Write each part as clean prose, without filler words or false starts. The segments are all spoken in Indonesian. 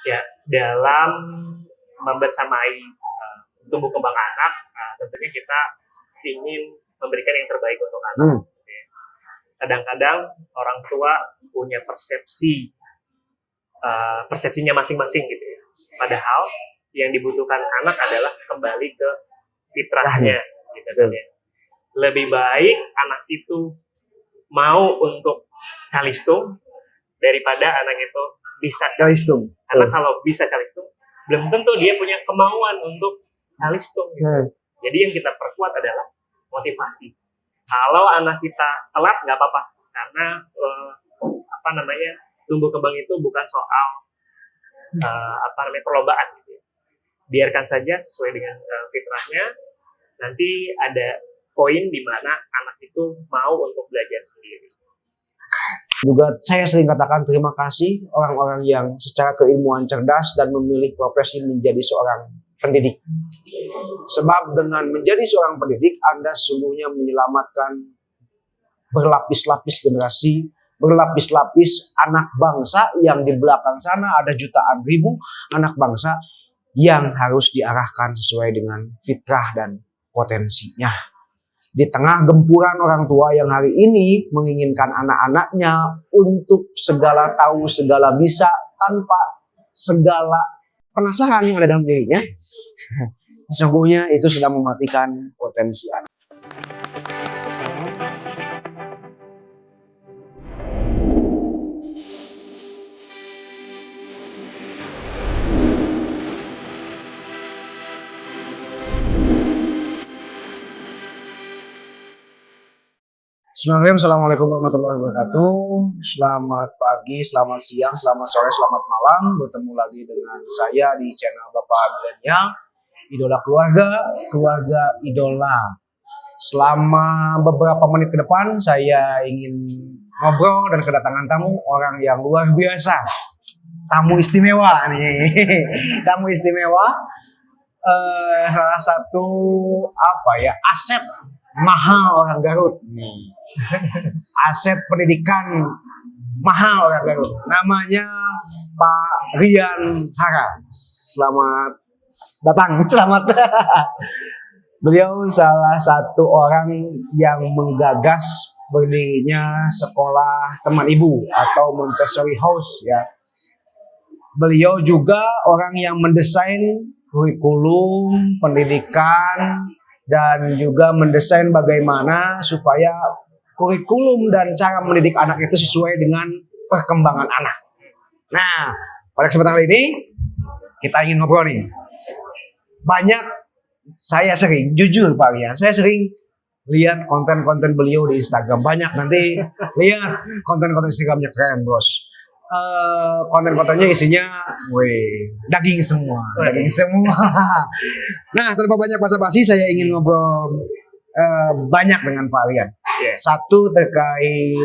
Ya, dalam membersamai tumbuh kembang anak, tentunya kita ingin memberikan yang terbaik untuk anak. Kadang-kadang orang tua punya persepsinya masing-masing gitu ya. Padahal yang dibutuhkan anak adalah kembali ke fitrahnya, gitu kan ya. Lebih baik anak itu mau untuk calistung daripada anak itu bisa calistung. Karena kalau bisa calistung, belum tentu dia punya kemauan untuk calistung. Gitu. Jadi yang kita perkuat adalah motivasi. Kalau anak kita telat nggak apa-apa, karena tumbuh kembang itu bukan soal perlombaan gitu ya. Biarkan saja sesuai dengan fitrahnya. Nanti ada poin di mana anak itu mau untuk belajar sendiri. Juga saya sering katakan terima kasih orang-orang yang secara keilmuan cerdas dan memilih profesi menjadi seorang pendidik. Sebab dengan menjadi seorang pendidik, Anda sesungguhnya menyelamatkan berlapis-lapis generasi, berlapis-lapis anak bangsa yang di belakang sana ada jutaan ribu anak bangsa yang harus diarahkan sesuai dengan fitrah dan potensinya. Di tengah gempuran orang tua yang hari ini menginginkan anak-anaknya untuk segala tahu, segala bisa, tanpa segala penasaran yang ada dalam dirinya, sesungguhnya itu sudah mematikan potensi anak. Assalamualaikum warahmatullahi wabarakatuh. Selamat pagi, selamat siang, selamat sore, selamat malam. Bertemu lagi dengan saya di channel Bapak Milenial, Idola Keluarga, Keluarga Idola. Selama beberapa menit ke depan saya ingin ngobrol dan kedatangan tamu orang yang luar biasa. Tamu istimewa nih. Tamu istimewa. Salah satu aset mahal orang Garut nih. Aset pendidikan mahal orang Garut. Namanya Pak Rian Hara. Selamat datang. Selamat. Beliau salah satu orang yang menggagas berdirinya sekolah teman ibu atau Montessori House ya. Beliau juga orang yang mendesain kurikulum pendidikan dan juga mendesain bagaimana supaya kurikulum dan cara mendidik anak itu sesuai dengan perkembangan anak. Nah, pada kesempatan kali ini kita ingin ngobrol nih. Saya sering, jujur Pak Rian, saya sering lihat konten-konten beliau di Instagram. Banyak, nanti lihat konten-konten Instagramnya keren bos. Konten-kontennya isinya daging semua. Nah, tanpa banyak basa-basi saya ingin ngobrol banyak dengan Pak Rian. Satu terkait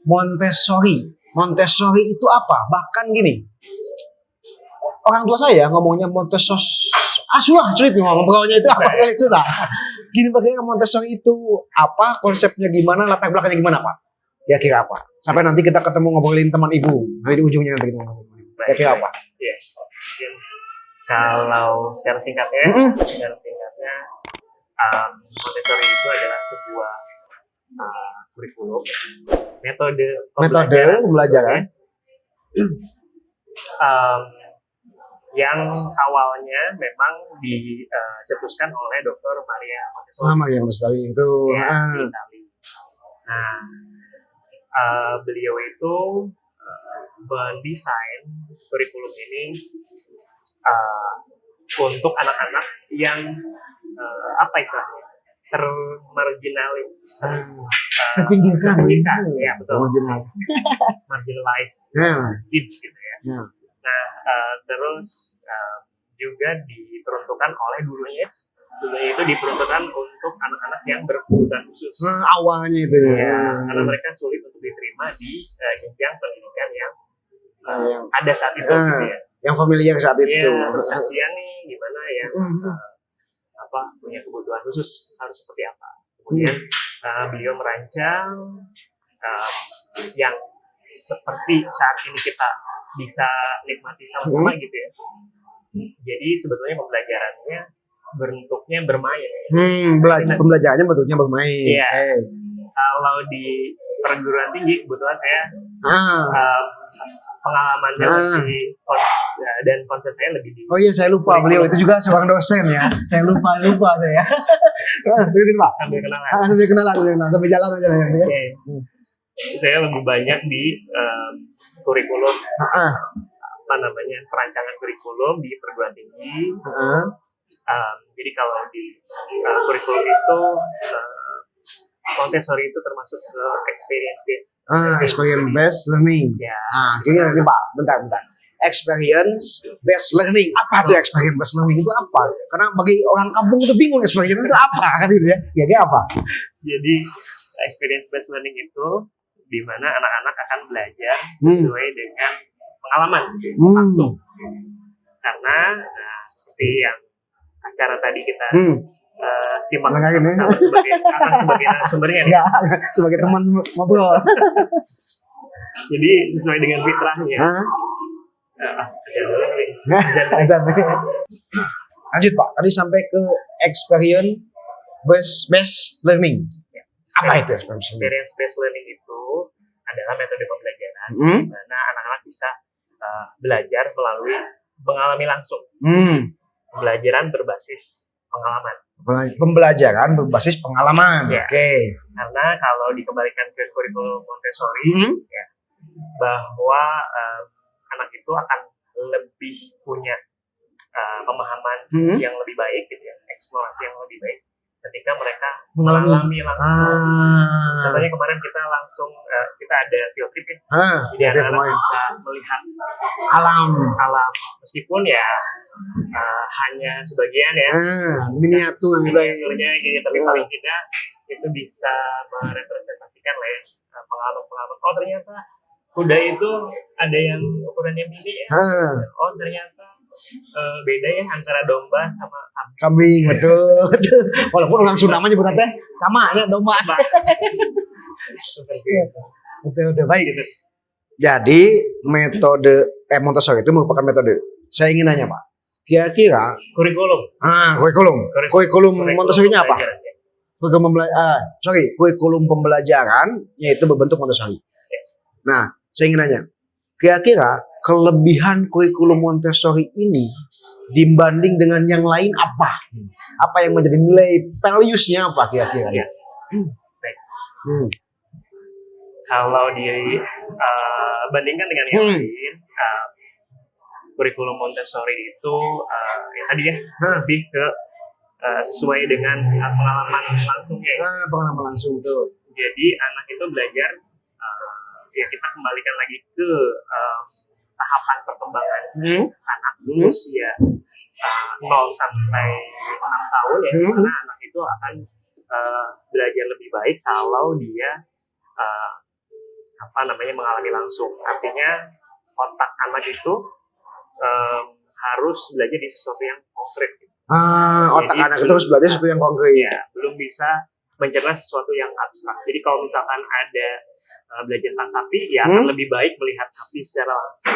Montessori. Montessori itu apa? Bahkan gini, orang tua saya ngomongnya Montessori, sulit ngomong pokoknya itu apa kali susah. Gini, bagaimana Montessori itu apa, konsepnya gimana, latar belakangnya gimana Pak? Ya kira apa? Sampai nanti kita ketemu ngobrolin teman ibu. Nanti di ujungnya nanti kita ngobrolin. Ya kira apa? Iya. Kalau secara singkatnya, Montessori itu adalah sebuah kurikulum, metode pembelajaran yang awalnya memang dicetuskan oleh Dr. Maria Montessori. Maria Montessori itu di Itali. Nah, beliau itu mendesain kurikulum ini untuk anak-anak yang istilahnya termarginalis, terpinggirkan, ya betul, marginalized kids gitu ya. Nah, terus juga diperuntukkan oleh dulunya itu diperuntukkan untuk anak-anak yang berkebutuhan khusus. Awalnya itu ya, karena mereka sulit untuk diterima di jenjang pendidikan yang ada saat itu gitu ya. Yang familiar saat itu. Terus kasihan nih gimana yang punya kebutuhan khusus harus seperti apa. Kemudian beliau merancang yang seperti saat ini kita bisa nikmati sama-sama gitu ya. Jadi sebetulnya pembelajarannya bentuknya bermain. Pembelajarannya bentuknya bermain. Iya. Kalau di perguruan tinggi kebetulan saya pengalamannya lebih dan konsen saya lebih di. Oh iya, saya lupa beliau itu juga seorang dosen ya. Saya lupa saya. Terusin Pak. Sambil kenalan. Sambil kenalan, sambil jalan aja ya. Okay. Saya lebih banyak di kurikulum perancangan kurikulum di perguruan tinggi. Jadi kalau di kurikulum itu Montessori itu termasuk ke experience based learning. Ya. Jadi nanti Pak, bentar. Experience based learning. Apa tuh experience based learning itu apa? Karena bagi orang kampung itu bingung experience itu apa kan itu ya. Jadi apa? Jadi experience based learning itu di mana anak-anak akan belajar sesuai dengan pengalaman langsung. Karena seperti yang acara tadi kita simak sama sebagai narasumbernya nih. Sebagai teman ngobrol. Jadi sesuai dengan fitrahnya. Lanjut Pak, tadi sampai ke experience based learning. Apa itu experience based learning itu adalah metode pembelajaran di mana anak-anak bisa belajar melalui mengalami langsung. Pembelajaran berbasis pengalaman. Pembelajaran berbasis pengalaman. Ya. Oke. Karena kalau dikembalikan ke kurikulum Montessori, ya, bahwa anak itu akan lebih punya pemahaman yang lebih baik, gitu ya, eksplorasi yang lebih baik ketika mereka mengalami langsung. Contohnya kemarin kita langsung kita ada field trip ya. Jadi anak-anak bisa melihat alam meskipun ya hanya sebagian ya. Miniaturnya gitu, tapi paling tidak itu bisa merepresentasikan lah ya pengalaman. Oh ternyata kuda itu ada yang ukurannya mini ya. Oh ternyata beda ya antara domba sama kambing. Betul. Walaupun orang Sunda namanya bukannya sama ya domba. Betul. Baik. Jadi metode Montessori itu merupakan metode. Saya ingin nanya Pak, kira-kira kurikulum Montessori-nya apa? Kurikulum pembelajaran yaitu berbentuk Montessori. Nah, saya ingin nanya, kira-kira kelebihan kurikulum Montessori ini dibanding dengan yang lain apa? Apa yang menjadi nilai values-nya apa kira-kira? Ya. Kalau dibandingkan dengan yang lain, kurikulum Montessori itu ya tadi ya lebih ke sesuai dengan pengalaman langsungnya. Pengalaman langsung tuh. Jadi anak itu belajar ya kita kembalikan lagi ke tahapan perkembangan anak usia 0 sampai 6 tahun ya, karena anak itu akan belajar lebih baik kalau dia mengalami langsung. Artinya otak anak itu harus belajar di sesuatu yang konkret. Otak anak itu harus belajar sesuatu yang konkret. Ya, belum bisa mencerna sesuatu yang abstrak. Jadi kalau misalkan ada belajar tentang sapi, ya akan lebih baik melihat sapi secara langsung.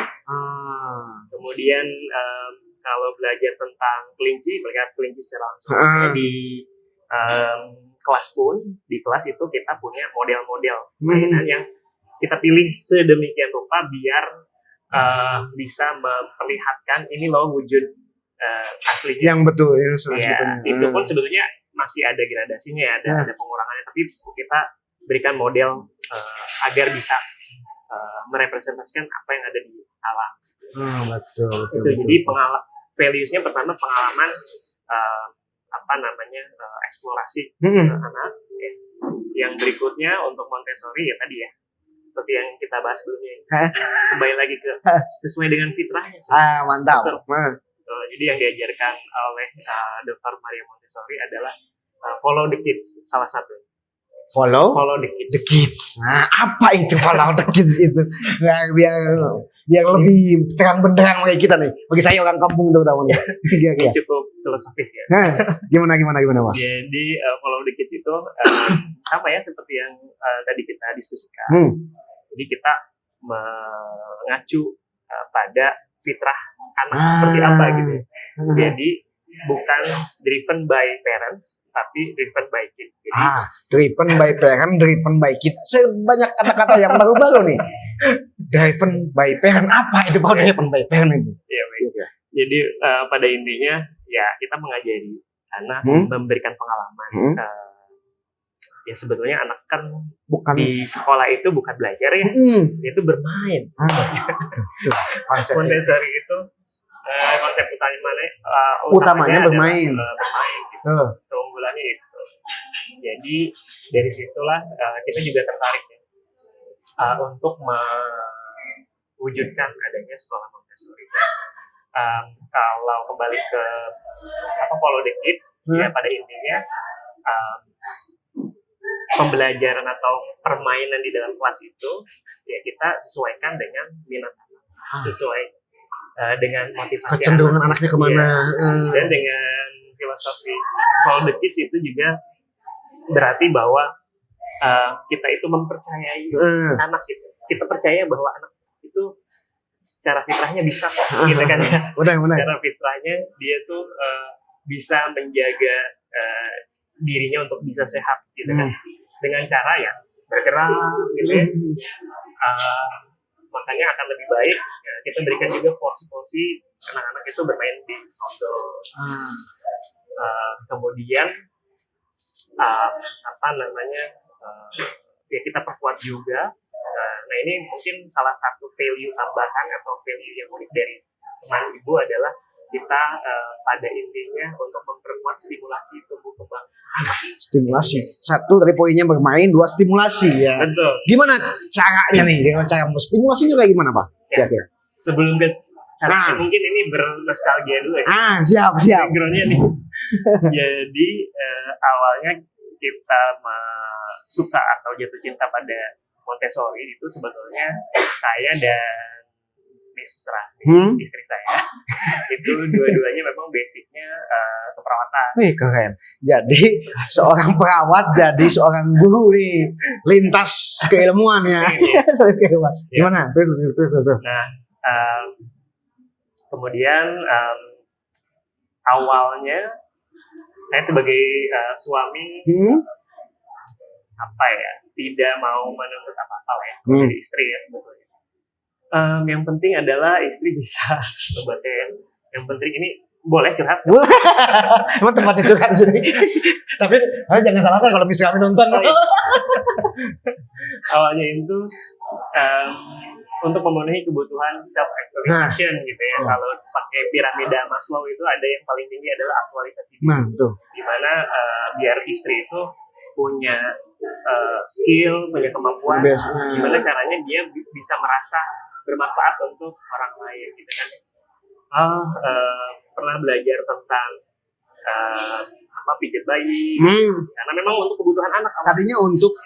Kemudian kalau belajar tentang kelinci, melihat kelinci secara langsung. Di kelas pun, di kelas itu kita punya model-model mainan yang kita pilih sedemikian rupa biar bisa memperlihatkan ini loh wujud aslinya. Yang betul, ya, itu pun sebetulnya masih ada gradasinya ya, ada pengurangannya, tapi kita berikan model agar bisa merepresentasikan apa yang ada di alam. Betul. Jadi values-nya pertama pengalaman eksplorasi anak. Ya. Yang berikutnya untuk Montessori ya tadi ya, seperti yang kita bahas sebelumnya. Kembali lagi ke sesuai dengan fitrahnya. Mantap. Jadi yang diajarkan oleh Dr. Maria Montessori adalah follow the kids, salah satu. Follow the kids. The kids. Nah, apa itu follow the kids itu? Biar lebih terang benderang bagi kita nih. Bagi saya orang kampung terutama. Cukup filosofis ya. Gimana Pak? Jadi follow the kids itu sama ya seperti yang tadi kita diskusikan. Jadi kita mengacu pada fitrah anak seperti apa gitu. Jadi bukan driven by parents, tapi driven by kids. Jadi, driven by parent, driven by kids. Sebanyak kata-kata yang baru-baru nih. Driven by parent, apa itu Pak driven by parent itu? Iya, baik. Jadi pada intinya ya kita mengajari anak, memberikan pengalaman. Ya sebetulnya anak kan Bukan di sekolah itu bukan belajar ya, itu bermain. Montessori itu konsep utamanya bermain. Bermain gitu. Keunggulannya itu. Jadi dari situlah kita juga tertarik ya, untuk mewujudkan adanya sekolah Montessori. Kalau kembali ke follow the kids, ya pada intinya pembelajaran atau permainan di dalam kelas itu ya kita sesuaikan dengan minat anak, sesuai dengan motivasi kecenderungan anaknya kemana, dan dengan filosofi follow the kids itu juga berarti bahwa kita itu mempercayai anak itu, kita percaya bahwa anak itu secara fitrahnya bisa gitu kan ya, secara fitrahnya dia tuh bisa menjaga dirinya untuk bisa sehat gitu kan, dengan cara ya bergerak gitu ya. Makanya akan lebih baik ya, kita berikan juga porsi-porsi anak-anak itu bermain di outdoor. Kemudian ya kita perkuat juga. Nah ini mungkin salah satu value tambahan atau value yang unik dari teman ibu adalah kita pada intinya untuk memperkuat stimulasi tumbuh kembang anak. Stimulasi. Satu dari poinnya bermain, dua stimulasi ya. Betul. Gimana caranya nih? Dengan cara stimulasinya kayak gimana Pak? Ya. Sebelum ke cara mungkin ini bernostalgia dulu ya. Siap. Backgroundnya nih. Jadi awalnya kita suka atau jatuh cinta pada Montessori itu sebetulnya saya dan Miss Rahmi, istri saya, itu dua-duanya memang basicnya keperawatan. Wih keren. Jadi seorang perawat jadi seorang guru nih, lintas keilmuan ya. Gimana? Terus. Nah, kemudian awalnya saya sebagai suami tidak mau menuntut apa-apa lah ya dari istri ya sebetulnya. Yang penting adalah istri bisa membuat saya. Yang penting ini boleh curhat. Emang tempatnya curhat di sini. Tapi jangan salahkan kalau misalnya kami nonton. Awalnya itu untuk memenuhi kebutuhan self actualization gitu ya. Kalau pakai piramida Maslow itu ada yang paling tinggi adalah aktualisasi diri. Di mana biar istri itu punya skill, punya kemampuan, gimana caranya dia bisa merasa bermanfaat untuk orang lain gitu kan. Pernah belajar tentang pijat bayi, karena memang untuk kebutuhan anak. Tadinya untuk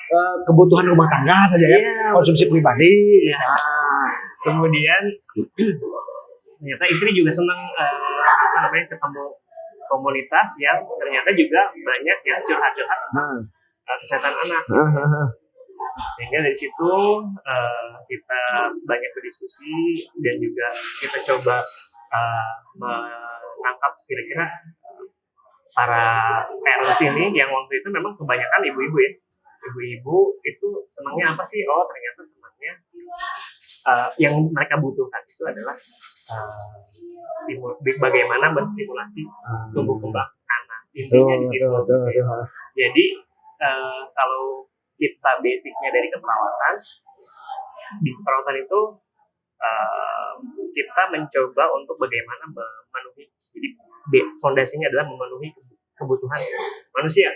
kebutuhan rumah tangga saja ya, konsumsi pribadi. Kemudian ternyata istri juga senang ketemu komunitas yang ternyata juga banyak yang curhat-curhat tentang kesehatan anak. Sehingga dari situ kita banyak berdiskusi dan juga kita coba menangkap kira-kira para parents ini yang waktu itu memang kebanyakan ibu-ibu ya. Ibu-ibu itu senangnya apa sih? Oh ternyata senangnya yang mereka butuhkan itu adalah bagaimana menstimulasi tumbuh kembang anak. Intinya di situ. Jadi kalau kita basicnya dari keperawatan, di keperawatan itu kita mencoba untuk bagaimana memenuhi, jadi fondasinya adalah memenuhi kebutuhan manusia.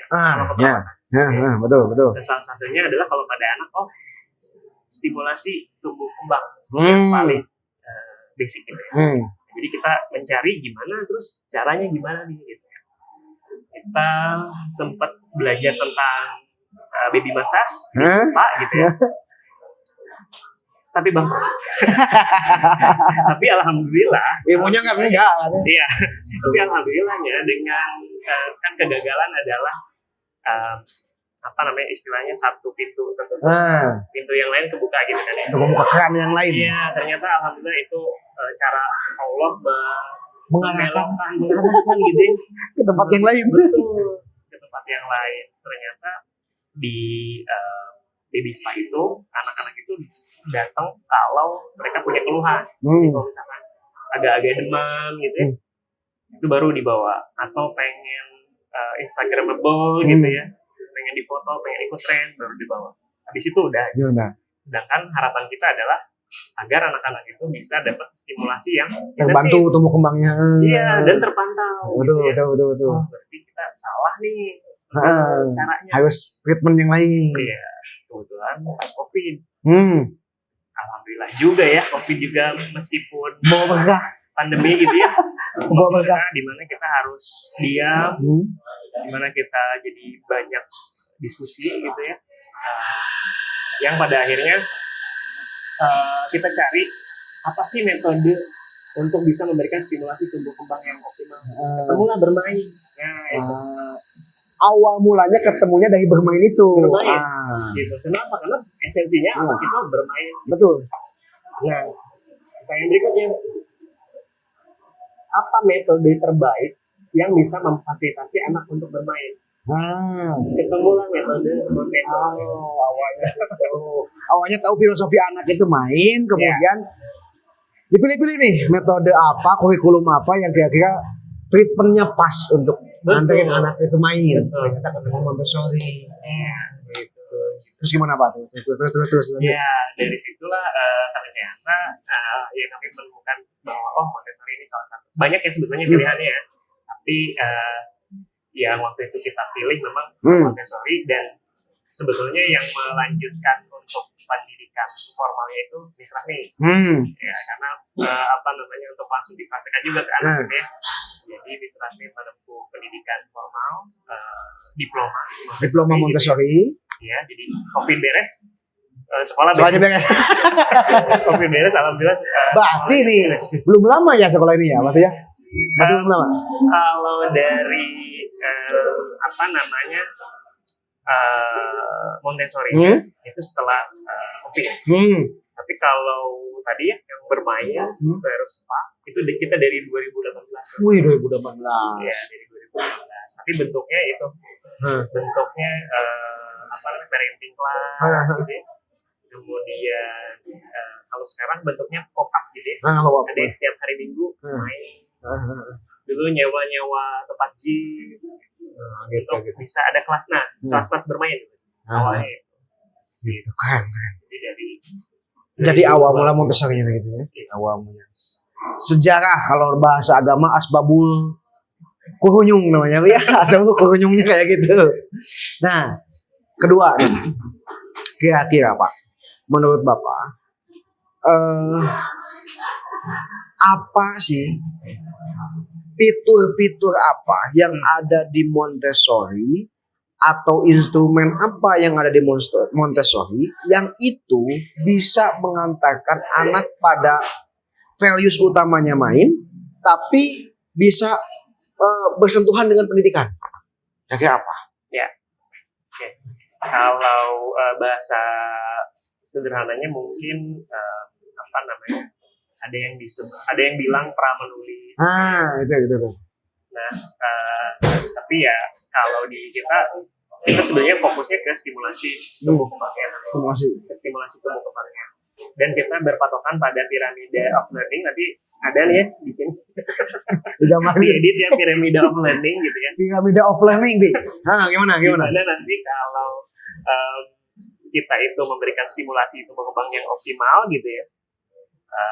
Betul. Dan salah satunya adalah kalau pada anak, stimulasi tumbuh kembang yang paling basic gitu ya. Jadi kita mencari gimana, terus caranya gimana nih gitu. Kita sempat belajar tentang baby massage, spa gitu ya. Tapi tapi alhamdulillah ilmunya nggak meninggal. Iya, tapi alhamdulillahnya dengan kan kegagalan adalah istilahnya satu pintu tertutup, Nah, pintu yang lain kebuka gitu kan ya. untuk membuka keran yang lain. Iya, ternyata alhamdulillah itu cara Allah Mengarahkan mengarahkan gitu ya, ke tempat yang lain. betul, ke tempat yang lain. Ternyata di baby spa itu anak-anak itu datang kalau mereka punya keluhan. Jadi kalau misalkan agak-agak demam gitu ya, itu baru dibawa, atau pengen Instagramable gitu ya, pengen difoto, pengen ikut tren, baru dibawa. Habis itu udah. Gimana? Sedangkan harapan kita adalah agar anak-anak itu bisa dapat stimulasi yang Terbantu intensif. tumbuh kembangnya. Iya, dan terpantau. Betul, gitu ya. betul. Oh, berarti kita salah nih caranya. Harus treatment yang lain. Iya, kebetulan pas COVID. Alhamdulillah juga ya, COVID juga meskipun Bawa berkah. pandemi gitu ya. Bawa berkah. Di mana kita harus diam, di mana kita jadi banyak diskusi gitu ya. Yang pada akhirnya kita cari apa sih metode untuk bisa memberikan stimulasi tumbuh kembang yang optimal. Ketemulah bermain. Nah, itu. Awal mulanya ketemunya dari bermain itu. Bermain. Gitu. Kenapa? Karena esensinya anak kita bermain. Betul. Nah, pertanyaan berikutnya, apa metode terbaik yang bisa memfasilitasi anak untuk bermain? Ketemulah metode Montessori. Awalnya tahu filosofi anak itu main, kemudian dipilih-pilih nih metode apa, kurikulum apa yang kira-kira treatmentnya pas untuk nganterin anak itu main. Ternyata ketemu Montessori. Gitu. Terus gimana Pak? Terus. Ya, dari situlah ternyata ya kami menemukan bahwa Montessori ini salah satu. Banyak ya sebetulnya pilihannya ya. Tapi yang waktu itu kita pilih memang Montessori, dan sebetulnya yang melanjutkan untuk pendidikan formalnya itu Miss Rahmi. Ya, karena untuk langsung dipraktekkan juga ke anak ya. Jadi Miss Rahmi menempuh pendidikan formal, diploma Montessori. Ya, jadi COVID beres, sekolah beres. COVID beres, alhamdulillah. Berarti nih belum lama ya sekolah ini ya, berarti ya? Belum lama. Kalau dari Montessori itu setelah COVID. Tapi kalau tadi ya yang bermain baru spa itu kita dari 2018. Wih, 2018. Ya, dari 2018. Tapi bentuknya itu bentuknya parenting class gitu ya. Kemudian kalau sekarang bentuknya pop-up gitu ya. Ada yang setiap hari Minggu main. Dulu nyewa tempat gym gitu. Bisa ada kelas, kelas bermain awalnya gitu kan. Jadi awal mula Montessori gitu ya. Awal mula. Sejarah kalau bahasa agama asbabul kuhunyung namanya ya. Asbabul kuhunyungnya kayak gitu. Nah, kedua nih. Kira-kira Pak, menurut Bapak apa sih fitur-fitur apa yang ada di Montessori atau instrumen apa yang ada di Montessori yang itu bisa mengantarkan anak pada values utamanya main, tapi bisa bersentuhan dengan pendidikan? Kayak apa? Ya, oke. Kalau bahasa sederhananya mungkin ada yang bilang pramenulis. Itu. Nah, tapi ya kalau di kita sebenarnya fokusnya ke stimulasi tumbuh kembangnya. Stimulasi tumbuh kembangnya. Dan kita berpatokan pada piramida of learning. Nanti ada nih ya di sini. Diedit ya piramida of learning gitu ya. Piramida of learning, Bi. Gimana? Ada nanti kalau kita itu memberikan stimulasi tumbuh kembang yang optimal gitu ya.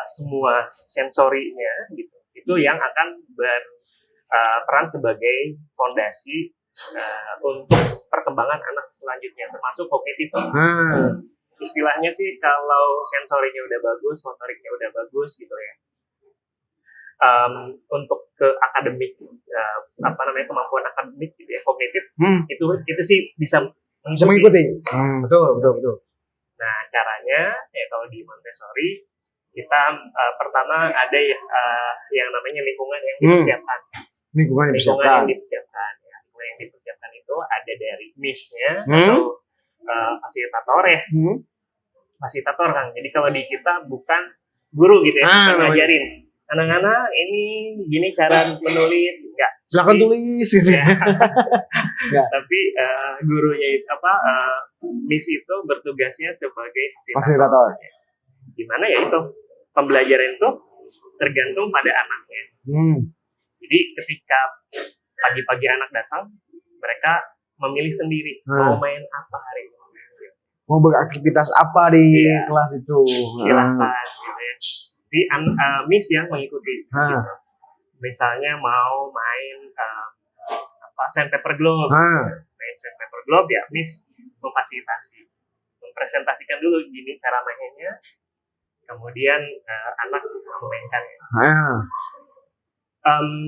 Semua sensorinya gitu. Itu yang akan berperan sebagai fondasi untuk perkembangan anak selanjutnya, termasuk kognitif. Istilahnya sih kalau sensorinya udah bagus, motoriknya udah bagus gitu ya. Untuk ke akademik, kemampuan akademik gitu ya, kognitif, itu sih bisa mengikuti. Betul. Nah, caranya ya kalau di Montessori kita pertama ada yang namanya lingkungan yang dipersiapkan. Lingkungan yang dipersiapkan. Lingkungan yang yang dipersiapkan itu ada dari miss-nya atau fasilitator ya. Fasilitator kan. Jadi kalau di kita bukan guru gitu ya, bukan ngajarin. Anak-anak ini gini cara menulis, enggak. Silakan tulis gitu. Ya. Tapi gurunya itu miss itu bertugasnya sebagai fasilitator. Gimana ya itu pembelajaran itu tergantung pada anaknya. Jadi ketika pagi-pagi anak datang, mereka memilih sendiri mau main apa hari ini. Mau beraktivitas apa di kelas itu. Silakan gitu ya. Jadi miss yang mengikuti. Gitu. Misalnya mau main sandpaper globe. Main sandpaper globe ya miss memfasilitasi. Mempresentasikan dulu gini cara mainnya. Kemudian anak memainkannya.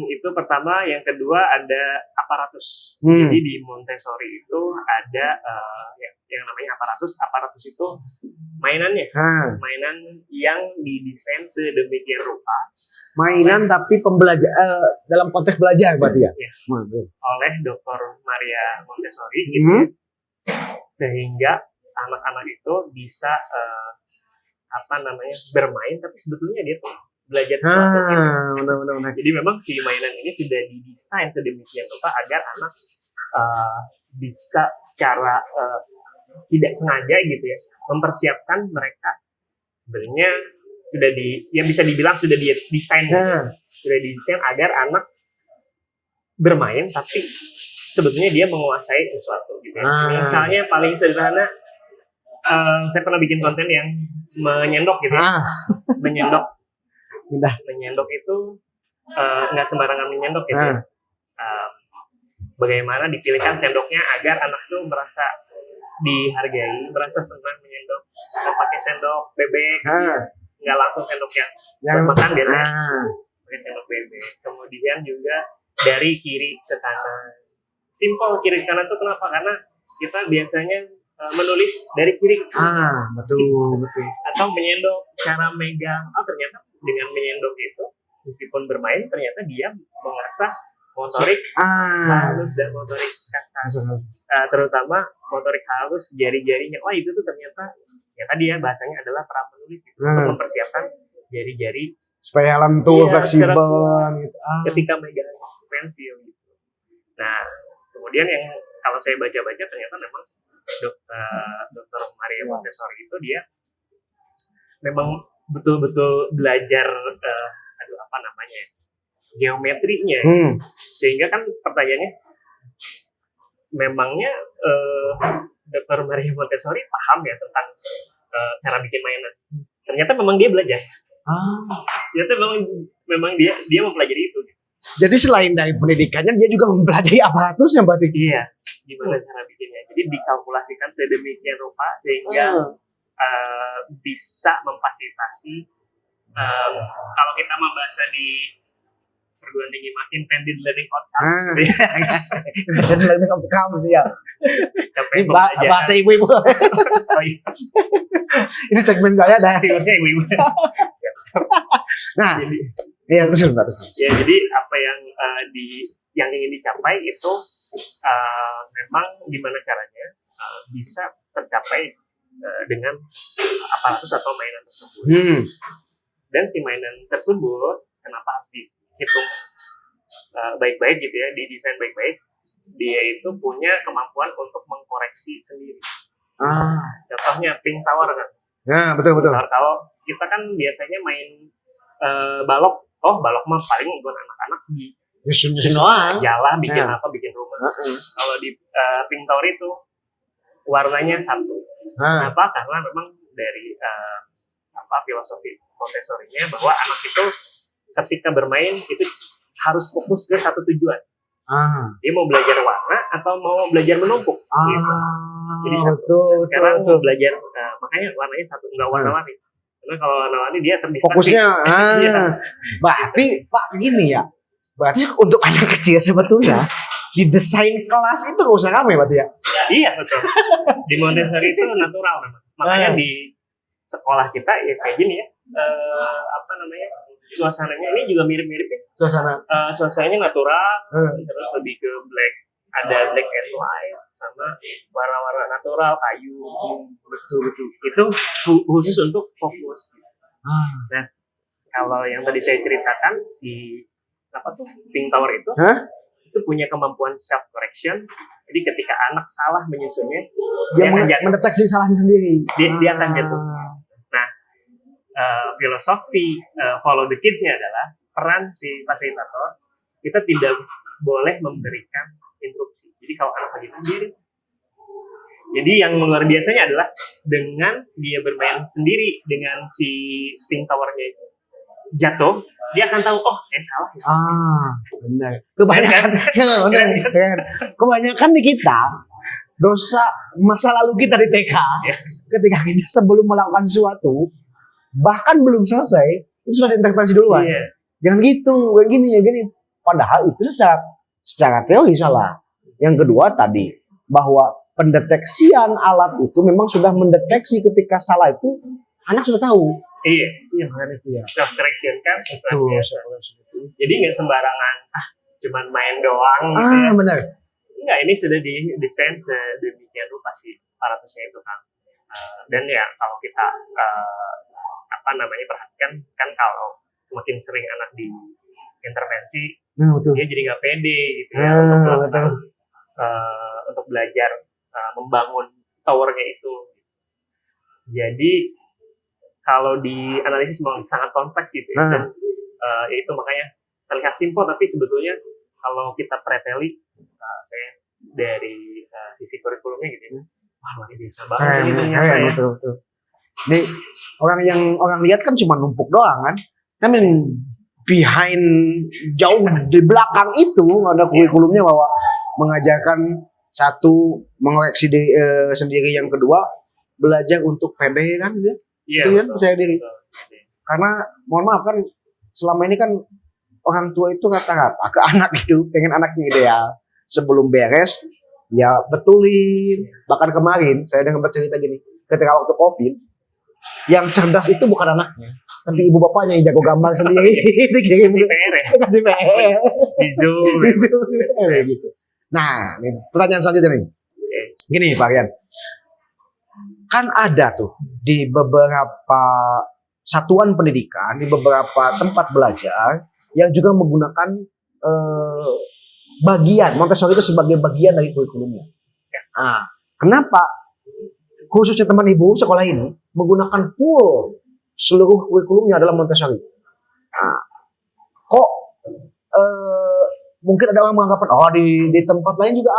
Itu pertama, yang kedua ada aparatus. Jadi di Montessori itu ada yang namanya aparatus. Aparatus itu mainannya, mainan yang didesain sedemikian rupa. Mainan tapi dalam konteks belajar berarti ya? Oleh Dr. Maria Montessori gitu ya. Sehingga anak-anak itu bisa bermain, tapi sebetulnya dia tuh belajar sesuatu. Benar. Jadi memang si mainan ini sudah didesain sedemikian rupa agar anak bisa secara tidak sengaja gitu ya mempersiapkan mereka. Sebenarnya sudah bisa dibilang sudah didesain, sudah didesain agar anak bermain tapi sebetulnya dia menguasai sesuatu gitu ya. Misalnya paling sederhana, saya pernah bikin konten yang menyendok gitu ya. Menyendok itu nggak sembarangan menyendok gitu ya. Bagaimana dipilihkan sendoknya agar anak tuh merasa dihargai, merasa senang menyendok. Kalau pakai sendok bebek, nggak langsung sendok yang makan biasanya, pakai sendok bebek. Kemudian juga dari kiri ke kanan. Simple kiri ke kanan tuh kenapa? Karena kita biasanya menulis dari kiri. Betul. Atau menyendok, cara megang. Ternyata dengan menyendok itu, meskipun bermain, ternyata dia mengasah motorik halus dan motorik kasar. Terutama motorik halus jari-jarinya. Itu tuh ternyata dia bahasanya adalah pra menulis gitu. Untuk mempersiapkan jari-jari supaya lentur, fleksibel gitu. Ketika megang pensil gitu. Nah, kemudian yang kalau saya baca-baca ternyata memang Dr. Maria Montessori itu dia memang betul-betul belajar geometrinya. Sehingga kan pertanyaannya, memangnya Dr. Maria Montessori paham ya tentang cara bikin mainan? Ternyata memang dia belajar. Ternyata memang dia mempelajari itu. Jadi selain dari pendidikannya, dia juga mempelajari aparatusnya berarti. Iya, gimana cara bikinnya. Jadi dikalkulasikan sedemikian rupa sehingga bisa memfasilitasi. Kalau kita membahasa di perguruan tinggi intended learning outcomes. Intended learning outcomes ya. Ini bahasa ibu-ibu. Ini segmen saya dah. Harusnya ibu-ibu. Nah, terus. Ya, jadi apa yang ingin dicapai itu memang gimana caranya bisa tercapai dengan aparatus atau mainan tersebut. Dan si mainan tersebut kenapa harus dihitung baik-baik gitu ya, didesain baik-baik, dia itu punya kemampuan untuk mengkoreksi sendiri. Contohnya ping tower kan. Betul. Kalau kita kan biasanya main balok, balok mah paling buat anak-anak di nyusun doang. Jalan bikin rumah. Kalau di ping tower itu warnanya satu. Kenapa? Karena memang dari filosofi Montessori-nya bahwa anak itu ketika bermain itu harus fokus ke satu tujuan. Dia mau belajar warna atau mau belajar menumpuk. Gitu. Jadi sekarang mau belajar, makanya warnanya satu, nggak warna-warni. Karena kalau warna-warni dia terdistraksi. Fokusnya, berarti Pak gini ya. Berarti untuk anak kecil sebetulnya di desain kelas itu nggak usah rame berarti ya? Iya betul. Di Montessori itu natural memang. Makanya di sekolah kita ya kayak gini ya. Suasananya ini juga mirip-mirip ya. Suasananya natural, terus lebih ke black ada black and white sama warna-warna natural kayu. Betul. Itu khusus untuk fokus. Nah, kalau yang tadi saya ceritakan si apa tuh Pink Tower itu, itu punya kemampuan self correction. Jadi ketika anak salah menyusunnya, Dia akan jatuh. mendeteksi salahnya sendiri. Dia akan jatuh. Nah, filosofi follow the kids-nya adalah peran si fasilitator. Kita tidak boleh memberikan interupsi. Jadi kalau anak lagi sendiri, jadi yang luar biasanya adalah dengan dia bermain sendiri dengan si Pink Tower-nya itu jatuh, dia akan tahu, oh saya salah. Benar. Kebanyakan di kita dosa masa lalu kita di TK, ketika kita sebelum melakukan sesuatu, bahkan belum selesai, itu sudah diintervensi duluan. Jangan gitu, kayak gini ya gini. Padahal itu secara teori salah. Yang kedua tadi, bahwa pendeteksian alat itu memang sudah mendeteksi ketika salah itu, anak sudah tahu. Iya. Itu yang keren itu ya. Self correction kan. Itu. Jadi nggak sembarangan, cuman main doang. Benar. Enggak, ini sudah didesain sedemikian rupa sih aparatusnya itu kan. Dan ya kalau kita perhatikan kan, kalau semakin sering anak diintervensi, dia jadi nggak pede gitu ya untuk belajar membangun towernya itu. Jadi kalau di analisis memang sangat kompleks gitu ya, dan itu makanya terlihat simpel, tapi sebetulnya kalau kita preteli, saya dari sisi kurikulumnya gitu ya, wah luar biasa banget ini ternyata ya. Betul. Ini orang lihat kan cuma numpuk doang kan, tapi behind jauh di belakang itu ada kurikulumnya, bahwa mengajarkan satu mengoreksi sendiri, yang kedua belajar untuk pede kan gitu. Iya, percaya diri. Karena mohon maaf kan, selama ini kan orang tua itu rata-rata ke anak itu pengen anaknya ideal. Sebelum beres ya betulin. Bahkan kemarin saya dengar cerita gini, ketika waktu COVID, yang cerdas itu bukan anaknya, tapi ibu bapaknya yang jago gambar sendiri. Dikirim kasih PR di Zoom gitu. Nah, nih, pertanyaan selanjutnya nih. Gini Pak Rian, kan ada tuh di beberapa satuan pendidikan, di beberapa tempat belajar yang juga menggunakan bagian Montessori itu sebagai bagian dari kurikulumnya. Nah, kenapa khususnya teman ibu sekolah ini menggunakan full seluruh kurikulumnya adalah Montessori? Nah, kok mungkin ada orang menganggapan di tempat lain juga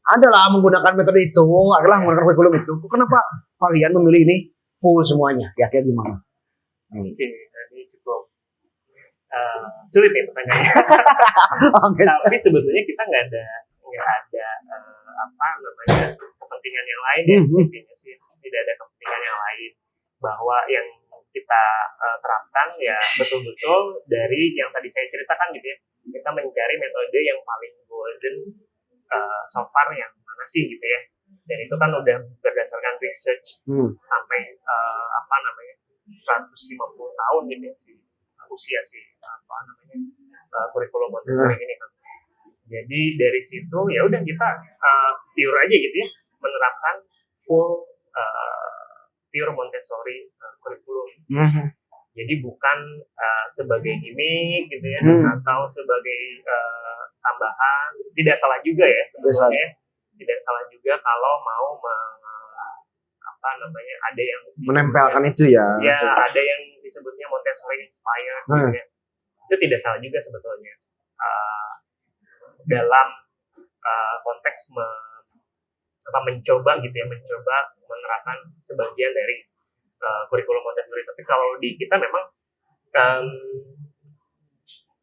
adalah menggunakan metode itu, adalah menggunakan kurikulum itu. Kenapa Pak Rian memilih ini full semuanya? Kira-kira gimana? Oke, ini cukup sulit ya pertanyaannya. Tapi sebetulnya kita nggak ada kepentingan yang lain ya, intinya sih tidak ada kepentingan yang lain, bahwa yang kita terapkan ya betul-betul dari yang tadi saya ceritakan gitu ya, kita mencari metode yang paling golden so far yang mana sih gitu ya, dan itu kan udah berdasarkan research sampai 150 tahun gitu ya, usia kurikulum Montessori ini kan. Jadi dari situ ya udah kita pure aja gitu ya, menerapkan full pure Montessori kurikulum. Jadi bukan sebagai gimmick gitu ya, atau sebagai tambahan. Tidak salah juga ya sebenarnya. Tidak salah juga kalau mau ada yang menempelkan itu ya. Ya, ada yang disebutnya Montessori inspired gitu ya. Itu tidak salah juga sebetulnya. Dalam konteks mencoba menerapkan sebagian dari kurikulum Montessori. Tapi kalau di kita memang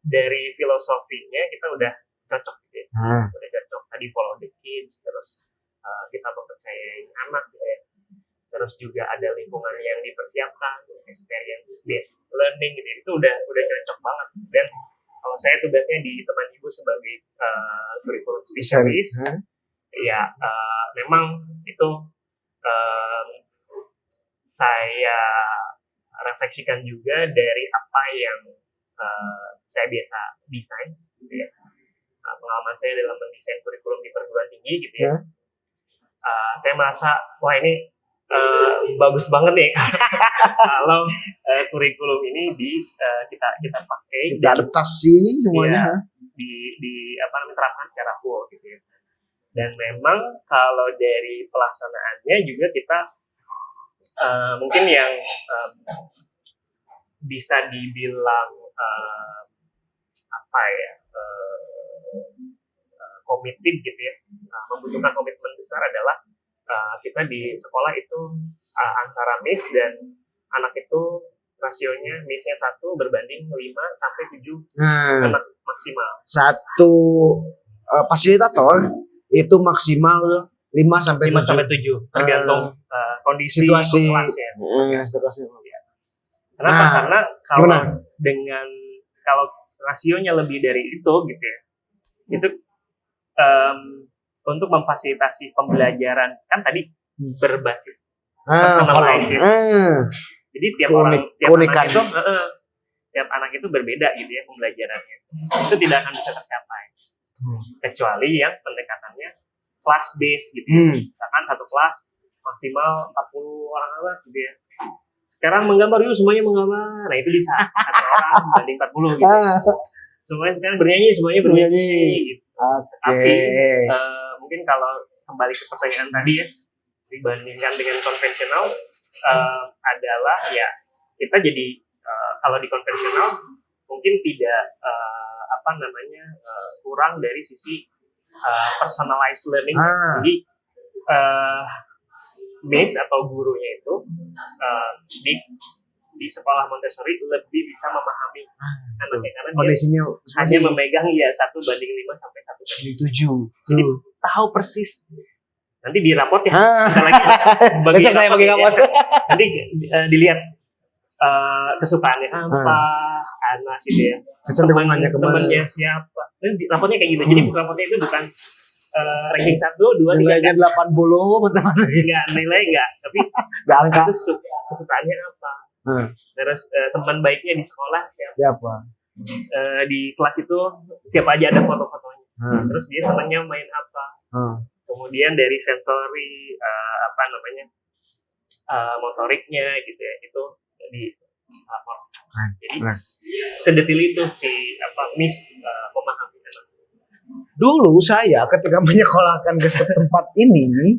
dari filosofinya kita udah cocok gitu ya. Udah cocok, tadi follow the kids, terus kita mempercayai anak gitu ya. Terus juga ada lingkungan yang dipersiapkan, experience based learning gitu, itu udah cocok banget. Dan kalau saya tugasnya di teman ibu sebagai kurikulum spesialis, ya memang itu saya refleksikan juga dari apa yang saya biasa desain gitu ya. Pengalaman pengalaman saya dalam mendesain kurikulum di perguruan tinggi gitu ya. Saya merasa wah ini bagus banget nih kalau kurikulum ini kita pakai Kita adaptasi semuanya. di apa namanya terapkan secara full gitu ya. Dan memang kalau dari pelaksanaannya juga kita mungkin yang bisa dibilang apa ya komited gitu ya, membutuhkan komitmen besar adalah kita di sekolah itu antara miss dan anak itu rasionya missnya 1 berbanding 5 sampai 7 anak maksimal. Satu fasilitator itu maksimal 5 sampai 7 tergantung kondisi situasi kelasnya. Situasi. Kenapa? Karena kalau gimana? kalau rasionya lebih dari itu gitu ya, itu untuk memfasilitasi pembelajaran kan tadi berbasis personalized. Jadi tiap anak itu berbeda gitu ya pembelajarannya. Itu tidak akan bisa tercapai kecuali yang pendekatannya class base gitu. Misalkan satu kelas maksimal 40 orang anak gitu ya. Sekarang menggambar yuk semuanya menggambar. Nah itu bisa satu orang banding 40 gitu. Semuanya sekarang bernyanyi gitu. Tapi mungkin kalau kembali ke pertanyaan tadi ya, dibandingkan dengan konvensional adalah ya kita jadi kalau di konvensional mungkin tidak kurang dari sisi personalized learning. Jadi miss atau gurunya itu di sekolah Montessori lebih bisa memahami anaknya karena kondisinya hanya memegang 1 banding 5 sampai 1 banding 7. Jadi tahu persis. Nanti di rapot ya. Besok saya bagi rapot. Nanti dilihat kesukaannya apa anak gitu ya. Kecenderungannya kemana? Temannya siapa. Nanti rapotnya kayak gitu. Jadi rapotnya itu bukan ranking 1, 2, 3, nilainya 80 teman-teman. Enggak, nilai enggak, tapi enggak angka. Kesukaannya apa. Terus teman baiknya di sekolah siapa? Di kelas itu siapa aja ada foto-fotonya. Terus dia senangnya main apa. Kemudian dari sensori motoriknya gitu ya, itu di lapor. Jadi sedetil itu si miss memahami. Dulu saya ketika menyekolahkan ke tempat ini,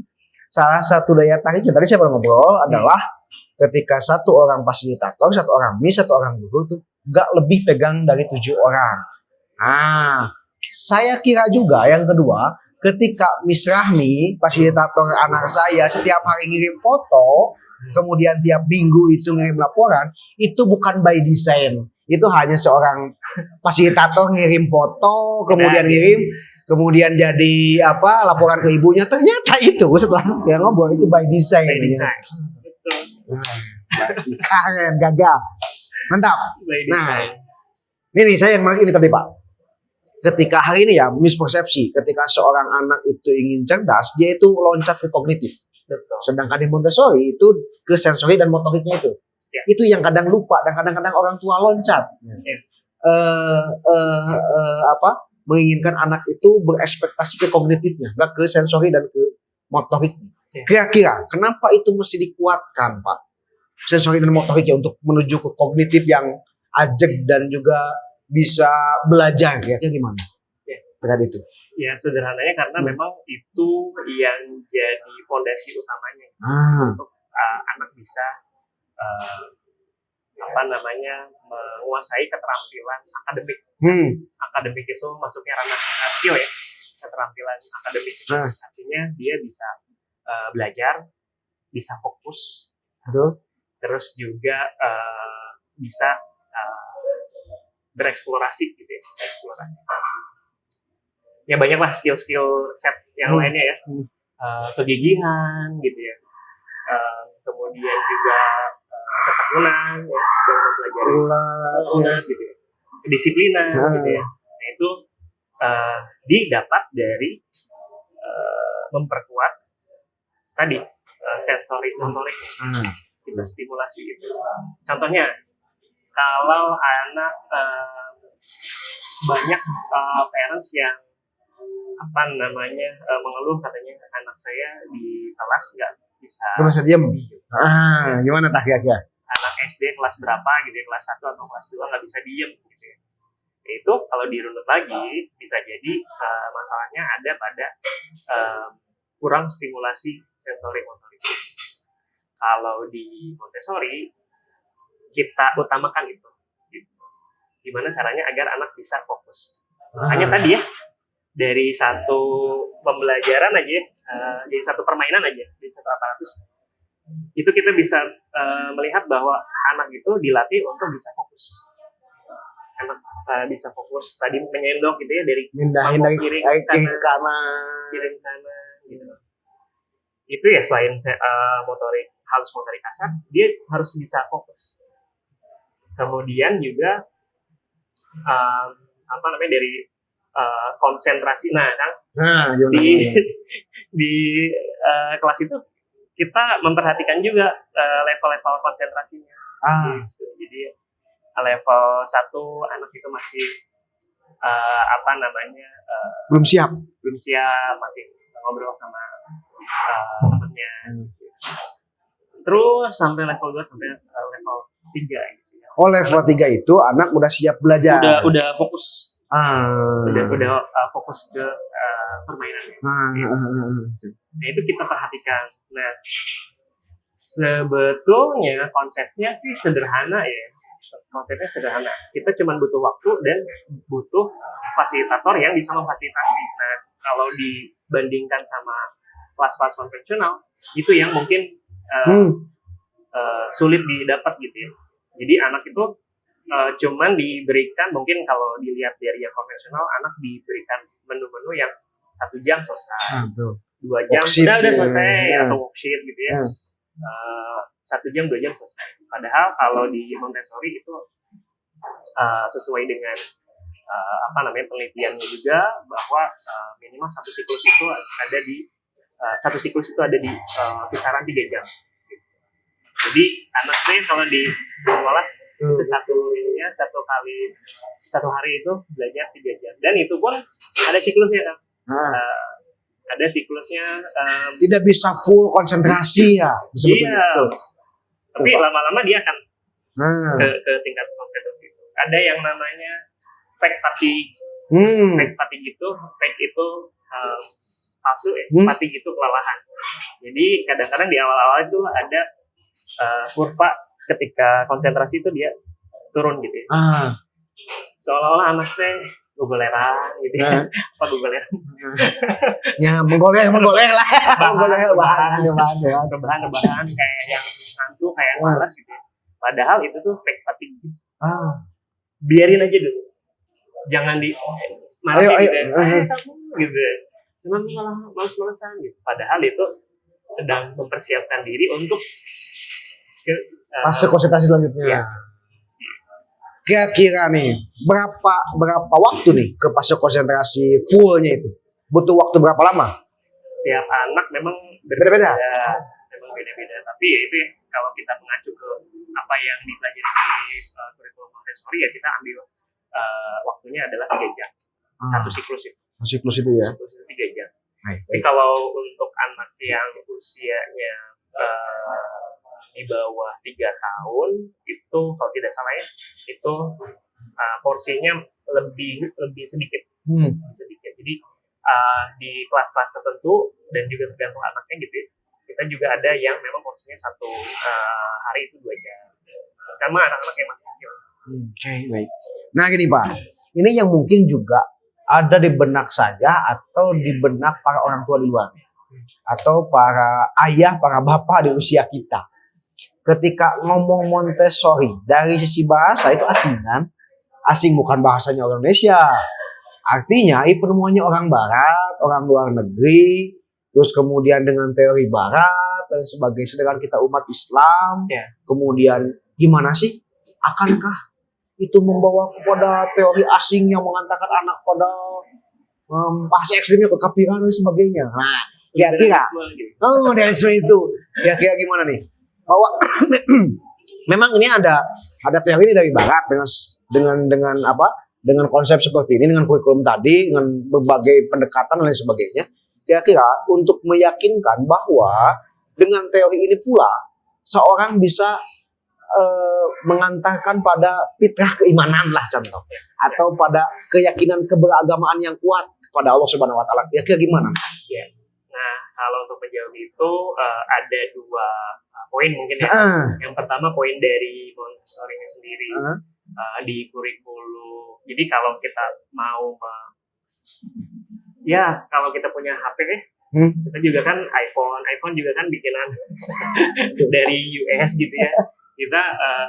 salah satu daya tariknya tadi saya pernah ngobrol adalah ketika 1 orang fasilitator, 1 orang miss, 1 orang guru itu gak lebih pegang dari 7 orang. Saya kira juga yang kedua, ketika Miss Rahmi, fasilitator anak saya setiap hari ngirim foto, kemudian tiap minggu itu ngirim laporan, itu bukan by design. Itu hanya seorang fasilitator ngirim foto, kemudian jadi laporan ke ibunya. Ternyata itu setelah dia ngobrol itu by design. Betul. Keren, gagal. Mantap. Nah, ini saya yang menarik ini tadi Pak. Ketika hari ini ya mispersepsi, ketika seorang anak itu ingin cerdas, dia itu loncat ke kognitif. Betul. Sedangkan di Montessori itu ke sensori dan motoriknya itu. Itu yang kadang lupa dan kadang-kadang orang tua loncat. Menginginkan anak itu berekspektasi ke kognitifnya, nggak ke sensori dan ke motoriknya. Kira-kira kenapa itu mesti dikuatkan Pak? Sensori dan motoriknya untuk menuju ke kognitif yang ajeg dan juga bisa belajar, kira-kira gimana? Terkait itu. Ya sederhananya karena memang itu yang jadi fondasi utamanya untuk anak bisa menguasai keterampilan akademik. Akademik itu masuknya ranah skill ya, keterampilan akademik. Artinya dia bisa belajar, bisa fokus, terus juga bisa bereksplorasi gitu ya, Ya banyaklah skill-skill set yang lainnya ya, kegigihan gitu ya, kemudian juga ketekunan ya, dalam mempelajari gitu ya, kedisiplinan gitu ya. Nah itu didapat dari memperkuat tadi sensori motoriknya, kita stimulasi itu. Contohnya kalau anak banyak parents yang mengeluh katanya anak saya di kelas nggak bisa Lu bisa diem. diem. Gimana tah kira-kira? Anak SD kelas berapa gitu ya, kelas 1 atau kelas 2 nggak bisa diem gitu ya. Itu kalau dirunut lagi bisa jadi masalahnya ada pada kurang stimulasi sensori motorik. Kalau di Montessori kita utamakan itu. Gitu. Gimana caranya agar anak bisa fokus. Hanya tadi ya, dari satu pembelajaran aja, dari satu permainan aja, dari satu aparatus, itu kita bisa melihat bahwa anak itu dilatih untuk bisa fokus. Anak bisa fokus tadi menyendok gitu ya, dari Mindahin dari kiri kiri ke ke kanan. kiri ke kanan gitu. Itu ya selain motorik halus, motorik kasar, dia harus bisa fokus. Kemudian juga dari konsentrasi. Nah, kan di kelas itu kita memperhatikan juga level-level konsentrasinya. Gitu. Jadi level 1 anak itu masih Belum siap. masih ngobrol sama temennya. Terus sampai level 2 sampai level 3 gitu ya. Oh, level 3 itu anak udah siap belajar. Udah fokus. Udah fokus ke permainannya. Nah, itu kita perhatikan. Nah, sebetulnya konsepnya sih sederhana ya. Konsepnya sederhana. Kita cuma butuh waktu dan butuh fasilitator yang bisa memfasilitasi. Nah, kalau dibandingkan sama kelas-kelas konvensional, itu yang mungkin sulit didapat gitu ya. Jadi anak itu cuman diberikan, mungkin kalau dilihat dari yang konvensional, anak diberikan menu-menu yang 1 jam selesai, 2 jam udah selesai, atau worksheet gitu ya. 1 jam 2 jam selesai. Padahal kalau di Montessori itu sesuai dengan penelitiannya juga, bahwa minimal satu siklus itu ada di kisaran 3 jam. Jadi anak saya kalau di sekolah itu satu hari itu belajar 3 jam, dan itu pun ada siklusnya kan. Ada siklusnya, tidak bisa full konsentrasi ya. Iya. Tapi lama-lama dia akan ke tingkat konsentrasi itu. Ada yang namanya fake fatigue. Fake itu palsu ya. Fatigue itu kelelahan. Jadi kadang-kadang di awal-awal itu ada kurva ketika konsentrasi itu dia turun gitu ya. Seolah-olah anaknya gogoleran gitu ya. Apa gogoleran? Ya, menggoleh lah. Rebahan kayak yang ngantuk, kayak yang malas gitu ya. Padahal itu tuh fake fatigue. Biarin aja dulu. Jangan marahin gitu ya. Gitu ya. Cuma malah males-malesan gitu. Padahal itu sedang mempersiapkan diri untuk fase konsentrasi selanjutnya. Ya. Kira-kira nih berapa waktu nih ke fase konsentrasi fullnya itu? Butuh waktu berapa lama? Setiap anak memang Beda-beda. Memang beda-beda. Tapi ya itu ya, kalau kita mengacu ke apa yang dipelajari di kurikulum Montessori, ya kita ambil waktunya adalah 3 jam. Satu siklus itu. Siklus itu ya. Siklus itu 3 jam. Tapi kalau untuk anak yang usianya di bawah 3 tahun, itu kalau tidak salah ya, itu porsinya lebih sedikit. Sedikit. Jadi di kelas-kelas tertentu dan juga tergantung anaknya gitu ya, kita juga ada yang memang porsinya 1 hari itu 2 jam. Karena anak-anak yang masih kecil. Oke, baik. Nah gini Pak, ini yang mungkin juga ada di benak saya atau di benak para orang tua di luar, atau para ayah, para bapak di usia kita. Ketika ngomong Montessori dari sisi bahasa itu asing kan? Asing bukan bahasanya orang Indonesia. Artinya ini penemuannya orang Barat, orang luar negeri, terus kemudian dengan teori Barat dan sebagainya. Sedangkan kita umat Islam, kemudian gimana sih? Akankah itu membawa kepada teori asing yang mengatakan anak pada bahasa ekstrimnya kekafiran dan sebagainya? Nah, kira-kira idealisme itu kira-kira gimana nih? Bahwa memang ini ada teori ini dari Barat dengan dengan konsep seperti ini, dengan kurikulum tadi, dengan berbagai pendekatan dan lain sebagainya, kira-kira untuk meyakinkan bahwa dengan teori ini pula seorang bisa mengantarkan pada fitrah keimanan lah contohnya, atau pada keyakinan keberagamaan yang kuat kepada Allah Subhanahu Wa Taala. Kira-kira gimana? Ya. Nah, kalau untuk menjawab itu ada dua poin mungkin ya. Yang pertama poin dari Montessori-nya sendiri di kurikulum. Jadi kalau kita mau kalau kita punya HP nih, kita juga kan iPhone juga kan bikinan dari US gitu ya. Kita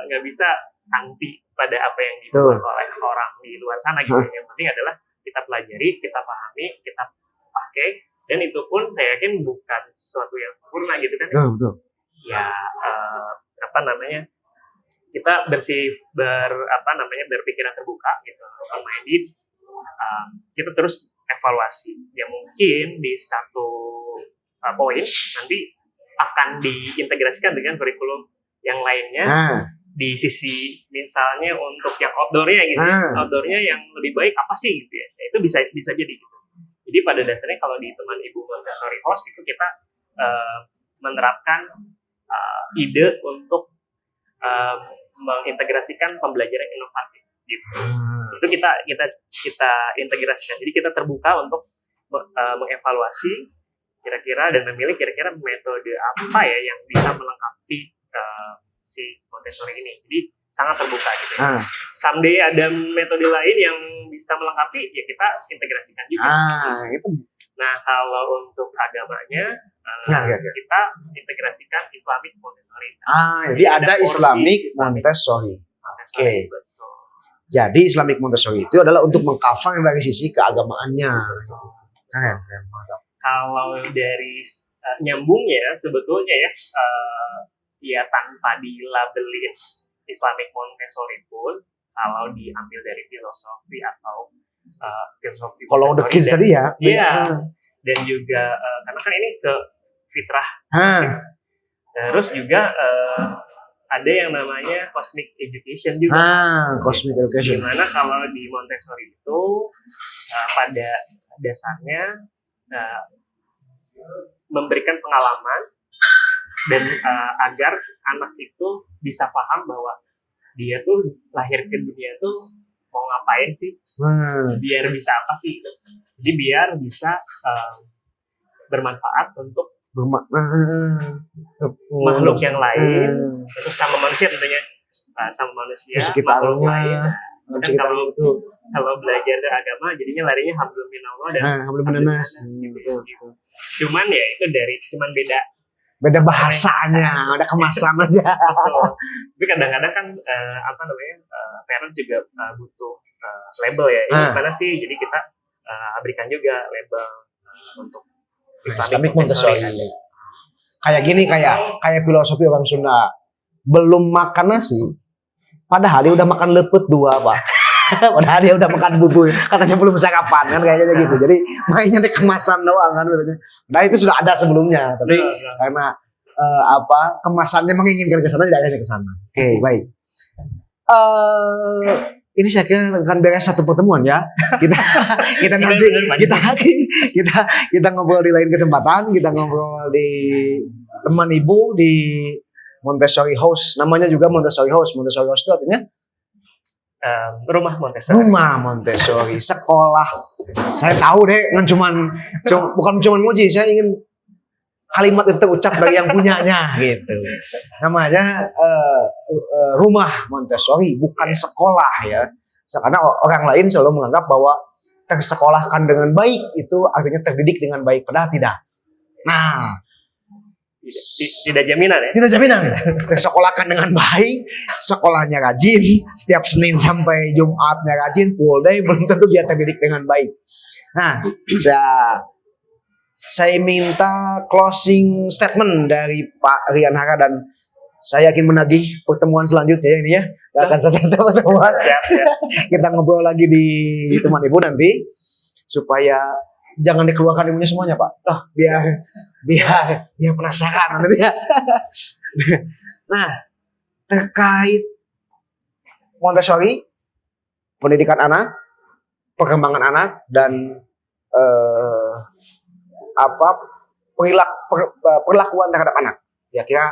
nggak bisa anti pada apa yang dibuat oleh orang di luar sana gitu. Yang penting adalah kita pelajari, kita pahami, kita pakai, dan itu pun saya yakin bukan sesuatu yang sempurna gitu kan. Betul. Ya kita berpikiran terbuka gitu, open minded. Kita terus evaluasi. Ya mungkin di satu poin nanti akan diintegrasikan dengan kurikulum yang lainnya di sisi misalnya untuk yang outdoornya gitu, outdoornya yang lebih baik apa sih gitu ya, itu bisa jadi gitu. Jadi pada dasarnya kalau di teman Ibu Montessori House itu kita menerapkan ide untuk mengintegrasikan pembelajaran inovatif gitu. Itu kita integrasikan. Jadi kita terbuka untuk mengevaluasi kira-kira dan memilih kira-kira metode apa ya yang bisa melengkapi si Montessori ini. Jadi sangat terbuka gitu. Someday ada metode lain yang bisa melengkapi, ya kita integrasikan juga. Itu. Nah, kalau untuk agamanya, kita integrasikan Islamic Montessori. Jadi ada Islamic Montessori. Oke. Jadi Islamic Montessori itu adalah untuk mengcover dari sisi keagamaannya. Keren. Kalau dari nyambungnya sebetulnya ya tanpa dilabelin Islamic Montessori pun, kalau diambil dari filosofi atau filosofi kalau the kids tadi ya. Iya. Dan juga karena kan ini ke fitrah. Terus juga ada yang namanya cosmic education juga. Cosmic education. Dimana kalau di Montessori itu pada dasarnya memberikan pengalaman dan agar anak itu bisa paham bahwa dia tuh lahir ke dunia tuh mau ngapain sih, biar bisa apa sih gitu. Jadi biar bisa bermanfaat untuk makhluk yang lain, itu sama manusia tentunya, sama manusia, makhluk lain. Kan kalau belajar agama jadinya larinya hablum minallah dan hablum minas gitu. Cuman ya itu cuman beda bahasanya, ada kemasan aja. Tapi kadang-kadang kan parents juga butuh label ya. Ini gimana sih? Jadi kita berikan juga label untuk Islamic Montessori. Kayak gini, kayak filosofi orang Sunda. Belum makan nasi, padahal dia udah makan lepet 2, Pak. Padahal dia udah makan bubur, katanya belum sarapan kan, kayaknya gitu. Jadi mainnya di kemasan doang kan. Nah itu sudah ada sebelumnya, tapi karena kemasannya menginginkan ke sana, tidak ada ke sana. Oke, baik. Ini saya kira akan beres satu pertemuan ya. Kita nanti kita ngobrol di lain kesempatan, kita ngobrol di teman ibu di Montessori House. Namanya juga Montessori House. Montessori House itu artinya rumah Montessori. Rumah Montessori, sekolah. Saya tahu deh, bukan cuman muji, saya ingin kalimat itu terucap dari yang punyanya gitu. Namanya rumah Montessori, bukan sekolah ya. Karena orang lain selalu menganggap bahwa tersekolahkan dengan baik itu artinya terdidik dengan baik, padahal tidak. Nah, tidak jaminan ya? Tidak jaminan. Tersekolahkan dengan baik, sekolahnya rajin, setiap Senin sampai Jumatnya rajin, full day, belum tentu dia terdidik dengan baik. Nah, saya minta closing statement dari Pak Rian Hara, dan saya yakin menagih pertemuan selanjutnya ini ya. Gak akan selesai pertemuan. Kita ngobrol lagi di teman ibu nanti, supaya jangan dikeluarkan ilmunya semuanya, Pak. Biar penasaran nanti ya. Nah, terkait Montessori, pendidikan anak, perkembangan anak dan apa perlakuan terhadap anak. Ya kira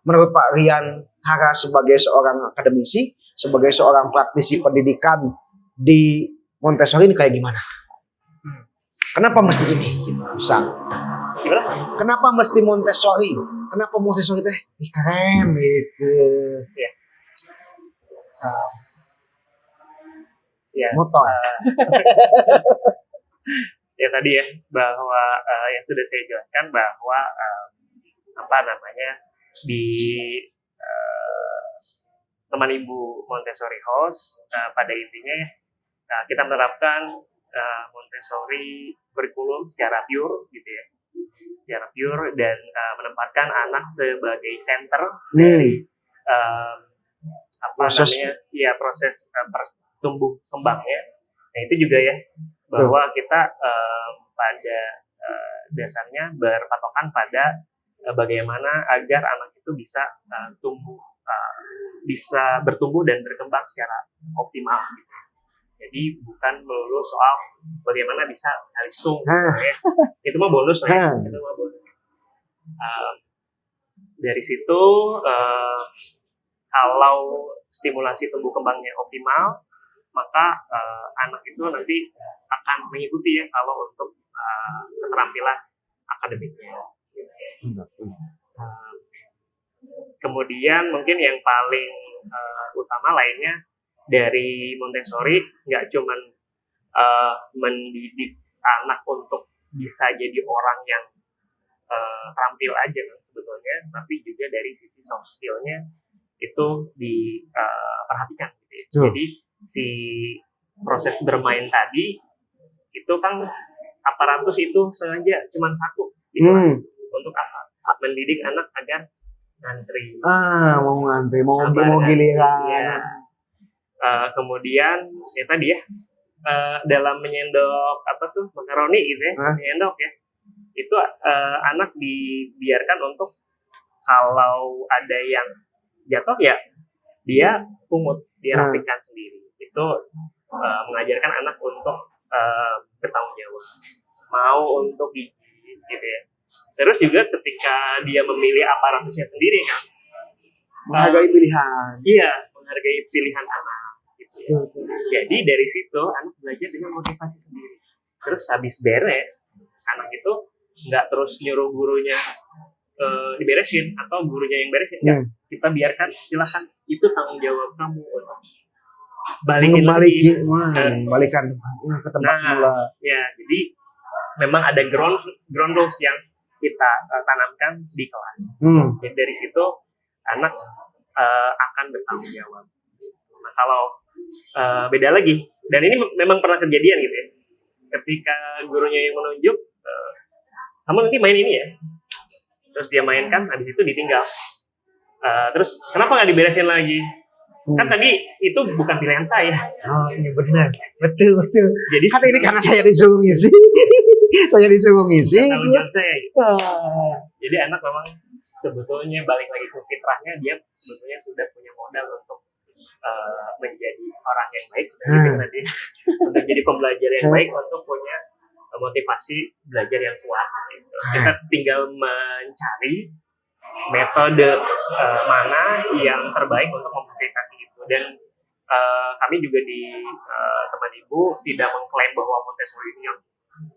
menurut Pak Rian Hara sebagai seorang akademisi, sebagai seorang praktisi pendidikan di Montessori ini kayak gimana? Kenapa mesti ini? Bisa. Gimana? Kenapa mesti Montessori? Kenapa Montessori teh keren gitu? Ya. Ya. Motor. Ya tadi ya bahwa yang sudah saya jelaskan bahwa apa namanya di teman ibu Montessori House pada intinya kita menerapkan Montessori kurikulum secara pure gitu ya, secara pure dan menempatkan anak sebagai center dari apa namanya ya proses tumbuh kembangnya. Nah itu juga ya bahwa kita pada dasarnya berpatokan pada bagaimana agar anak itu bisa bisa bertumbuh dan berkembang secara optimal gitu. Jadi bukan melulu soal bagaimana bisa cari stung ya. Itu mah bonus lah ya. Itu mah bonus. Dari situ kalau stimulasi tumbuh kembangnya optimal, maka anak itu nanti akan mengikuti ya kalau untuk keterampilan akademiknya. Kemudian mungkin yang paling utama lainnya dari Montessori nggak cuman mendidik anak untuk bisa jadi orang yang terampil aja kan sebetulnya, tapi juga dari sisi soft skill-nya itu diperhatikan gitu ya. Jadi si proses bermain tadi itu kan aparatus itu sengaja cuma satu gitu untuk apa? Mendidik anak agar ngantri. Mau ngantri, mau giliran. Ya. Kemudian ya tadi ya dalam menyendok apa tuh makaroni gitu ya, menyendok ya. Itu anak dibiarkan untuk kalau ada yang jatuh ya dia pungut, dia rapikan sendiri. Itu mengajarkan anak untuk bertanggung jawab, mau untuk gigit gitu ya. Terus juga ketika dia memilih aparatusnya sendiri kan, menghargai pilihan. Iya, menghargai pilihan anak. Gitu ya. Jadi dari situ anak belajar dengan motivasi sendiri. Terus habis beres, anak itu nggak terus nyuruh gurunya diberesin atau gurunya yang beresin. Kita biarkan, silakan itu tanggung jawab kamu untuk balikan ke tempat semula. Ya, jadi memang ada ground rules yang kita tanamkan di kelas. Jadi dari situ anak akan bertanggung jawab. Nah kalau beda lagi, dan ini memang pernah kejadian gitu ya. Ketika gurunya yang menunjuk, kamu nanti main ini ya. Terus dia mainkan, habis itu ditinggal. Terus kenapa nggak diberesin lagi? Kan tadi itu bukan pilihan saya. Oh iya benar, betul. Jadi kan ini karena saya disuruh ngisi. Saya disuruh ngisi. Tanggung jawab saya. Gitu. Jadi anak memang sebetulnya balik lagi ke fitrahnya, dia sebetulnya sudah punya modal untuk menjadi orang yang baik, nanti untuk jadi pembelajar yang baik, untuk punya motivasi belajar yang kuat. Gitu. Kita tinggal mencari metode mana yang terbaik untuk memfasilitasi itu. Dan kami juga di teman ibu tidak mengklaim bahwa Montessori ini yang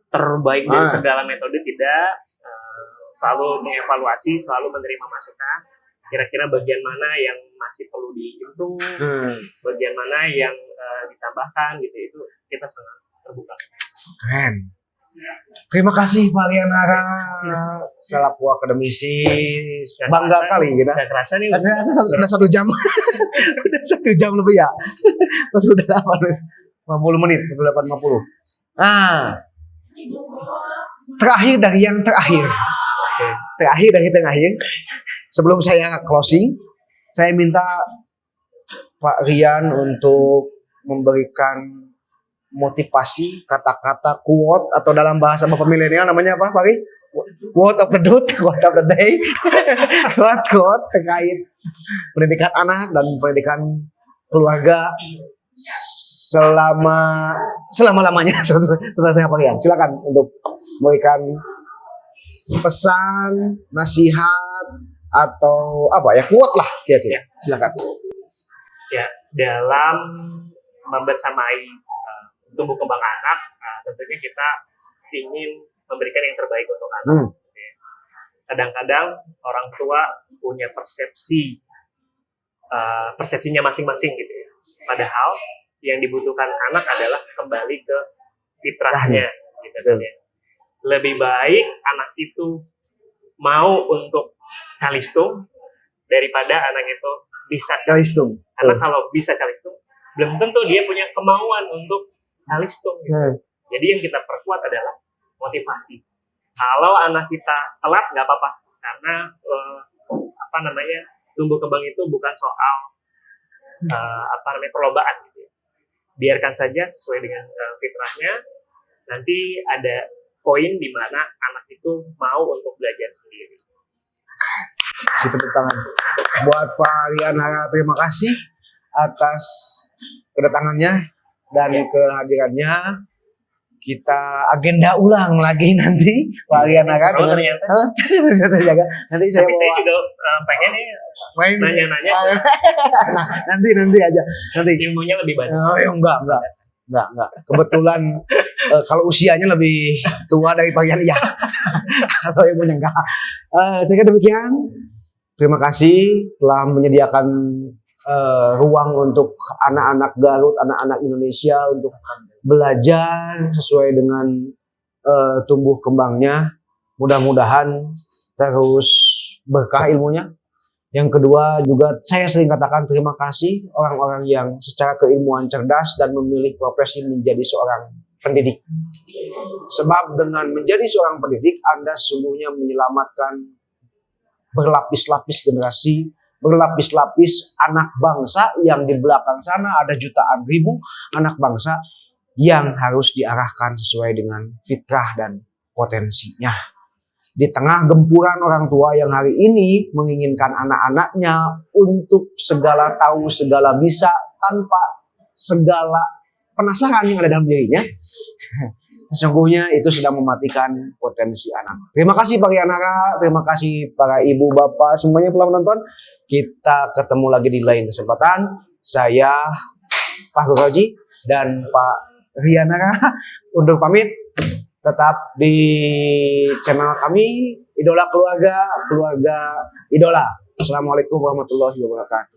terbaik dari segala metode, tidak. Selalu mengevaluasi, selalu menerima masukan. Kira-kira bagian mana yang masih perlu diimprove, bagian mana yang ditambahkan gitu, itu kita sangat terbuka. Keren. Terima kasih Pak Rian Hara selaku akademisi, bangga kali gitu. Udah kerasa nih. Udah 1 jam. Udah 1 jam lebih ya. Udah 50 menit, 50. Nah, terakhir dari yang terakhir. Terakhir dari terakhir. Sebelum saya closing, saya minta Pak Rian untuk memberikan motivasi, kata-kata, quote, atau dalam bahasa Bapak milenial namanya apa Pak Ri? Quote of the day, quote terkait pendidikan anak dan pendidikan keluarga selama-lamanya setelah saya Pak. Silakan untuk memberikan pesan, nasihat atau apa ya, quote lah kira-kira. Silakan. Ya, dalam membersamai tumbuh kembang anak, tentunya kita ingin memberikan yang terbaik untuk anak. Kadang-kadang orang tua punya persepsinya masing-masing gitu ya. Padahal yang dibutuhkan anak adalah kembali ke fitrahnya gitu kan ya. Lebih baik anak itu mau untuk calistung daripada anak itu bisa calistung. Karena kalau bisa calistung, belum tentu dia punya kemauan untuk calistung gitu. Jadi yang kita perkuat adalah motivasi. Kalau anak kita telat nggak apa-apa, karena tumbuh kembang itu bukan soal perlombaan gitu ya. Biarkan saja sesuai dengan fitrahnya. Nanti ada poin di mana anak itu mau untuk belajar sendiri. Tepuk tangan buat Pak Rian Hara. Terima kasih atas kedatangannya dan kehadirannya. Kita agenda ulang lagi nanti Pak Rian Hara. Ternyata. Nanti saya juga pengen nanya-nanya. Nanti aja. Nanti ilmunya lebih banyak. Oh, enggak. Kebetulan kalau usianya lebih tua dari Pak Rian ya. Kalau ilmunya enggak. Saya kira demikian. Terima kasih telah menyediakan ruang untuk anak-anak Garut, anak-anak Indonesia untuk belajar sesuai dengan tumbuh kembangnya. Mudah-mudahan terus berkah ilmunya. Yang kedua juga saya sering katakan terima kasih orang-orang yang secara keilmuan cerdas dan memilih profesi menjadi seorang pendidik. Sebab dengan menjadi seorang pendidik Anda sesungguhnya menyelamatkan berlapis-lapis generasi, berlapis-lapis anak bangsa yang di belakang sana ada jutaan ribu anak bangsa yang harus diarahkan sesuai dengan fitrah dan potensinya. Di tengah gempuran orang tua yang hari ini menginginkan anak-anaknya untuk segala tahu, segala bisa tanpa segala penasaran yang ada dalam dirinya, sesungguhnya itu sudah mematikan potensi anak. Terima kasih Pak Rian Hara, terima kasih para ibu bapak semuanya telah menonton. Kita ketemu lagi di lain kesempatan. Saya Pak Goroji dan Pak Rian Hara undur pamit. Tetap di channel kami Idola Keluarga, Keluarga Idola. Assalamualaikum warahmatullahi wabarakatuh.